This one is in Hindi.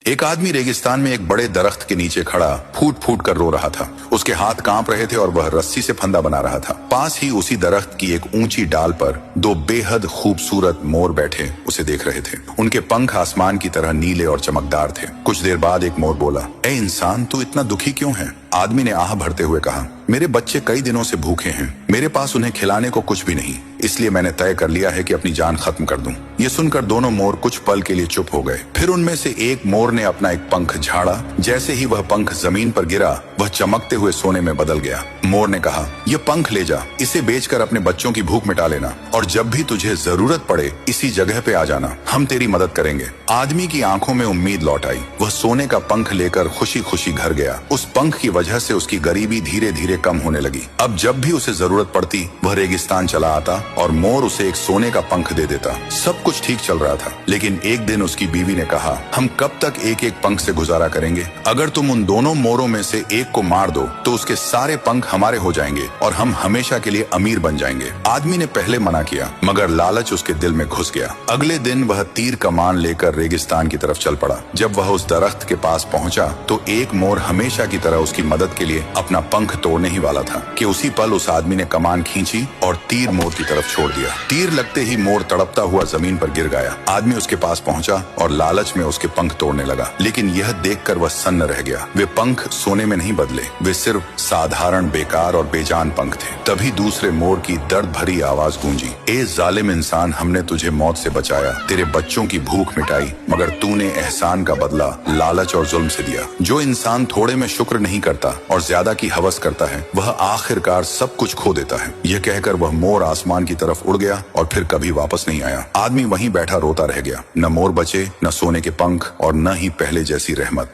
एक आदमी रेगिस्तान में एक बड़े दरख्त के नीचे खड़ा फूट फूट कर रो रहा था। उसके हाथ कांप रहे थे और वह रस्सी से फंदा बना रहा था। पास ही उसी दरख्त की एक ऊंची डाल पर दो बेहद खूबसूरत मोर बैठे उसे देख रहे थे। उनके पंख आसमान की तरह नीले और चमकदार थे। कुछ देर बाद एक मोर बोला, ए इंसान, तू इतना दुखी क्यों है? आदमी ने आह भरते हुए कहा, मेरे बच्चे कई दिनों से भूखे हैं। मेरे पास उन्हें खिलाने को कुछ भी नहीं, इसलिए मैंने तय कर लिया है कि अपनी जान खत्म कर दूं। ये सुनकर दोनों मोर कुछ पल के लिए चुप हो गए। फिर उनमें से एक मोर ने अपना एक पंख झाड़ा। जैसे ही वह पंख जमीन पर गिरा, वह चमकते हुए सोने में बदल गया। मोर ने कहा, ये पंख ले जा, इसे बेचकर अपने बच्चों की भूख मिटा लेना, और जब भी तुझे जरूरत पड़े इसी जगह पे आ जाना, हम तेरी मदद करेंगे। आदमी की आंखों में उम्मीद लौट आई। वह सोने का पंख लेकर खुशी खुशी घर गया। उस पंख की वजह से उसकी गरीबी धीरे धीरे कम होने लगी। अब जब भी उसे जरूरत पड़ती, वह रेगिस्तान चला आता और मोर उसे एक सोने का पंख दे देता। सब कुछ ठीक चल रहा था, लेकिन एक दिन उसकी बीवी ने कहा, हम कब तक एक एक पंख से गुजारा करेंगे? अगर तुम उन दोनों मोरों में से एक को मार दो तो उसके सारे पंख हमारे हो जाएंगे और हम हमेशा के लिए अमीर बन जाएंगे। आदमी ने पहले मना किया, मगर लालच उसके दिल में घुस गया। अगले दिन वह तीर कमान लेकर रेगिस्तान की तरफ चल पड़ा। जब वह उस दरख्त के पास पहुंचा तो एक मोर हमेशा की तरह उसकी मदद के लिए अपना पंख तोड़ने ही वाला था कि उसी पल उस आदमी ने कमान खींची और तीर मोर की तरफ छोड़ दिया। तीर लगते ही मोर तड़पता हुआ जमीन पर गिर गया। आदमी उसके पास पहुंचा और लालच में उसके पंख तोड़ने लगा, लेकिन यह देखकर वह सन्न रह गया। वे पंख सोने में नहीं बदले, वे सिर्फ साधारण बेकार और बेजान पंख थे। तभी दूसरे मोर की दर्द भरी आवाज गूंजी, ए जालिम इंसान, हमने तुझे मौत से बचाया, तेरे बच्चों की भूख मिटाई, मगर तूने एहसान का बदला लालच और जुल्म से दिया। जो इंसान थोड़े में शुक्र नहीं करता और ज्यादा की हवस करता है, वह आखिरकार सब कुछ खो देता है। यह कहकर वह मोर आसमान की तरफ उड़ गया और फिर कभी वापस नहीं आया। आदमी वहीं बैठा रोता रह गया। न मोर बचे, न सोने के पंख, और न ही पहले जैसी रहमत।